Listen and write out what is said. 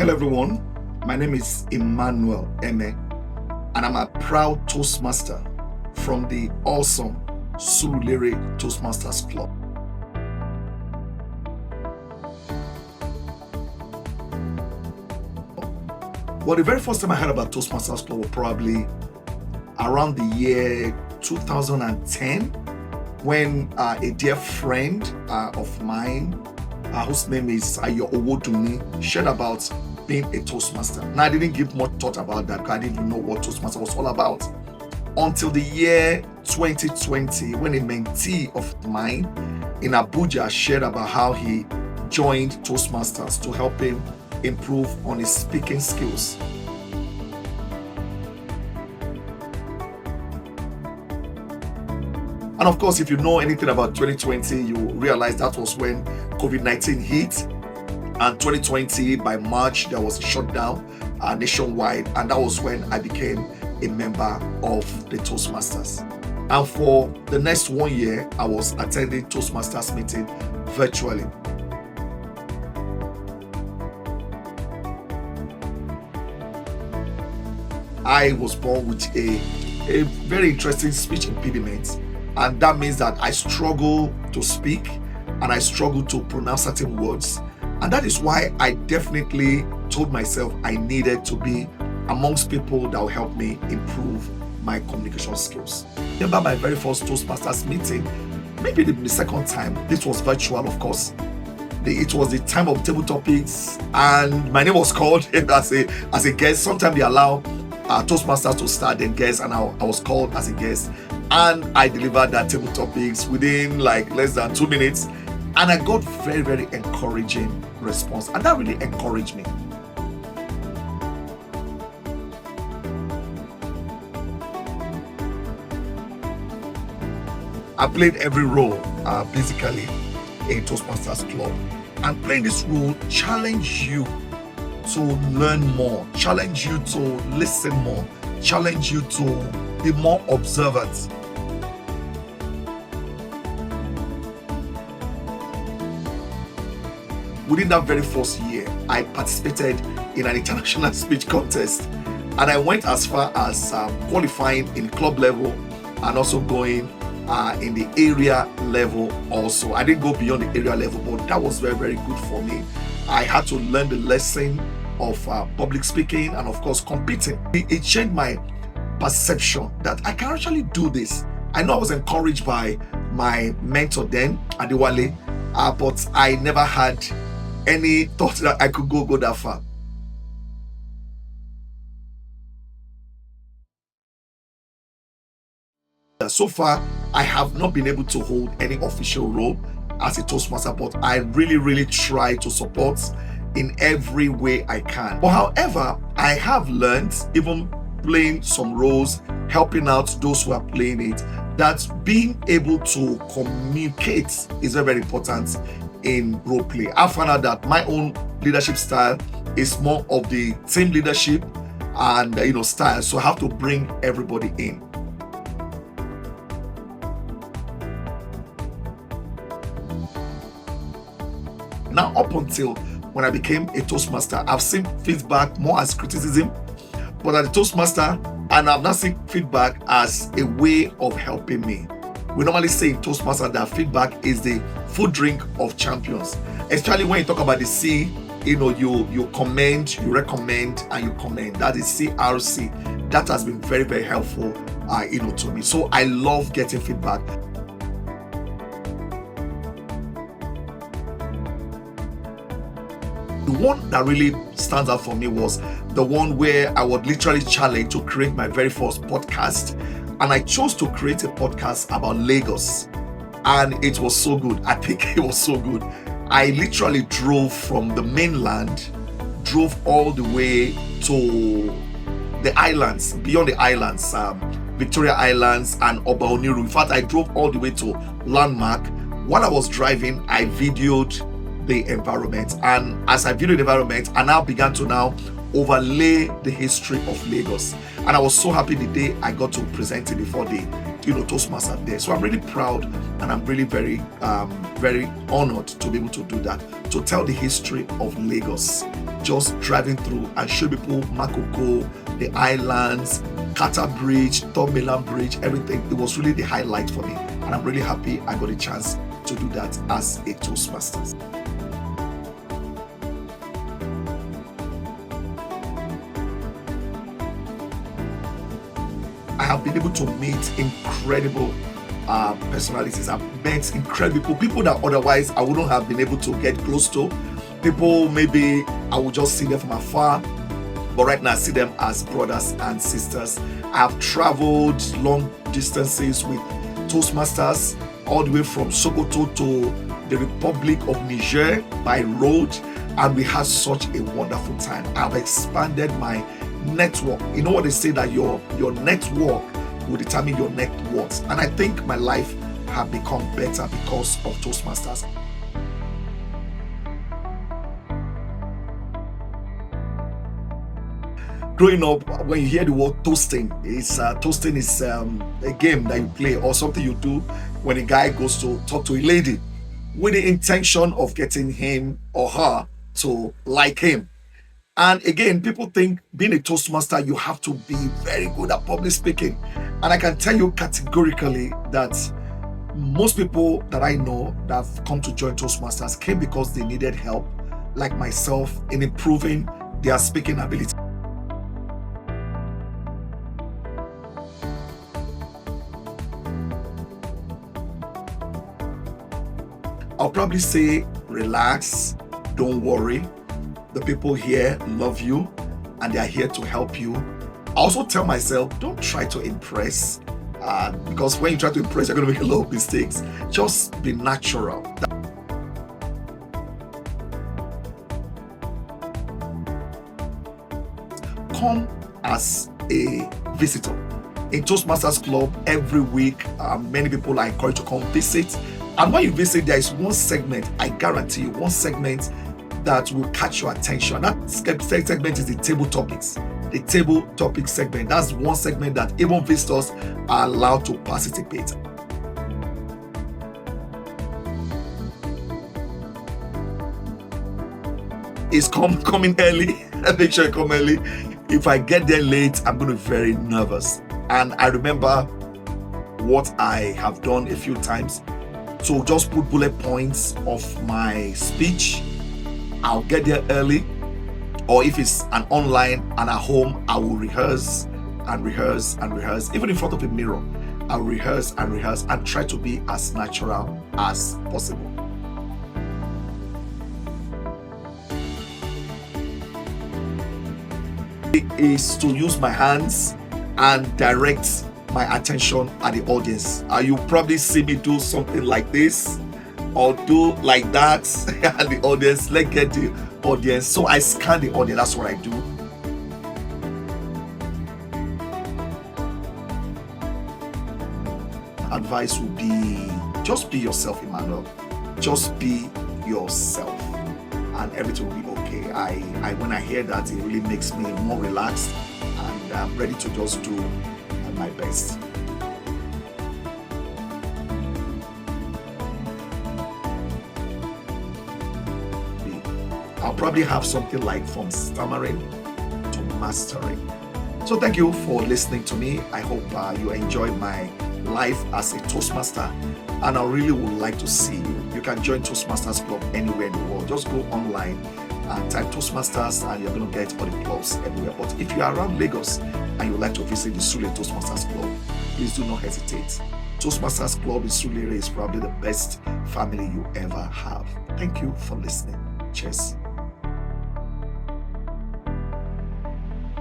Hello everyone, my name is Emmanuel Emeh, and I'm a proud Toastmaster from the awesome Surulere Toastmasters Club. Well, the very first time I heard about Toastmasters Club was probably around the year 2010 when a dear friend of mine, whose name is Ayo Owodunni, shared about being a Toastmaster. Now, I didn't give much thought about that because I didn't know what Toastmaster was all about until the year 2020 when a mentee of mine in Abuja shared about how he joined Toastmasters to help him improve on his speaking skills. And of course, if you know anything about 2020, you realize that was when COVID-19 hit. And 2020, by March, there was a shutdown nationwide. And that was when I became a member of the Toastmasters. And for the next 1 year, I was attending Toastmasters meeting virtually. I was born with a very interesting speech impediment. And that means that I struggle to speak and I struggle to pronounce certain words. And that is why I definitely told myself I needed to be amongst people that will help me improve my communication skills. Remember my very first Toastmasters meeting, maybe the second time. This was virtual, of course. It was the time of table topics, and my name was called as a guest. Sometimes they allow Toastmasters to start, then guests, and I was called as a guest. And I delivered that table topics within like less than 2 minutes. And I got very, very encouraging response. And that really encouraged me. I played every role basically in Toastmasters Club. And playing this role challenge you to learn more, challenge you to listen more, challenge you to be more observant. Within that very first year, I participated in an international speech contest, and I went as far as qualifying in club level and also going in the area level also. I didn't go beyond the area level, but that was very, very good for me. I had to learn the lesson of public speaking and of course competing. It changed my perception that I can actually do this. I know I was encouraged by my mentor then, Adewale, but I never had any thought that I could go that far. So far, I have not been able to hold any official role as a Toastmaster, but I really try to support in every way I can. But however, I have learned, even playing some roles, helping out those who are playing it, that being able to communicate is very, very important in role play. I found out that my own leadership style is more of the team leadership and style, so I have to bring everybody in. Now, up until when I became a Toastmaster, I've seen feedback more as criticism, but as a Toastmaster, and I've not seen feedback as a way of helping me. We normally say in Toastmaster that feedback is the food drink of champions, especially when you talk about the C. You commend, you recommend, and you commend. That is CRC. That has been very, very helpful, to me. So I love getting feedback. The one that really stands out for me was the one where I was literally challenged to create my very first podcast. And I chose to create a podcast about Lagos. And it was so good. I think it was so good. I literally drove from the mainland, drove all the way to the islands, beyond the islands, Victoria Islands and Oba Oniru. In fact, I drove all the way to Landmark. While I was driving, I videoed the environment. And as I videoed the environment, I now began to overlay the history of Lagos. And I was so happy the day I got to present it before the Toastmaster there. So I'm really proud, and I'm really very honored to be able to do that, to tell the history of Lagos, just driving through and show people Makoko, the islands, Kata Bridge, Third Mainland Bridge, everything. It was really the highlight for me, and I'm really happy I got a chance to do that as a Toastmasters. I have been able to meet incredible personalities. I've met incredible people that otherwise I wouldn't have been able to get close to. People maybe I would just see them from afar, but right now I see them as brothers and sisters. I have traveled long distances with Toastmasters, all the way from Sokoto to the Republic of Niger by road, and we had such a wonderful time. I've expanded my network. You know what they say, that your network will determine your net worth, and I think my life have become better because of Toastmasters. Growing up, when you hear the word toasting, toasting is a game that you play or something you do when a guy goes to talk to a lady with the intention of getting him or her to like him. And again, people think being a Toastmaster, you have to be very good at public speaking. And I can tell you categorically that most people that I know that have come to join Toastmasters came because they needed help, like myself, in improving their speaking ability. I'll probably say, relax, don't worry. The people here love you and they are here to help you. I also tell myself, don't try to impress, because when you try to impress, you're going to make a lot of mistakes. Just be natural. Come as a visitor. In Toastmasters Club, every week, many people are encouraged to come visit. And when you visit, there is one segment, I guarantee you, one segment that will catch your attention. That segment is the table topics. The table topic segment. That's one segment that even visitors are allowed to participate. It's coming early. Make sure you come early. If I get there late, I'm going to be very nervous. And I remember what I have done a few times. So just put bullet points of my speech. I'll get there early, or if it's an online and at home, I will rehearse and rehearse and rehearse. Even in front of a mirror, I'll rehearse and try to be as natural as possible. It is to use my hands and direct my attention at the audience. You probably see me do something like this or do like that at the audience. Let's get the audience. So I scan the audience. That's what I do. Advice would be, just be yourself, Emmanuel. Just be yourself, and everything will be okay. I when I hear that, it really makes me more relaxed, and I'm ready to just do my best. I'll probably have something like from stammering to mastering. So thank you for listening to me. I hope you enjoyed my life as a Toastmaster, and I really would like to see you. You can join Toastmasters Club anywhere in the world. Just go online and type Toastmasters and you're going to get all the clubs everywhere. But if you are around Lagos and you would like to visit the Surulere Toastmasters Club, please do not hesitate. Toastmasters Club in Surulere is probably the best family you ever have. Thank you for listening. Cheers.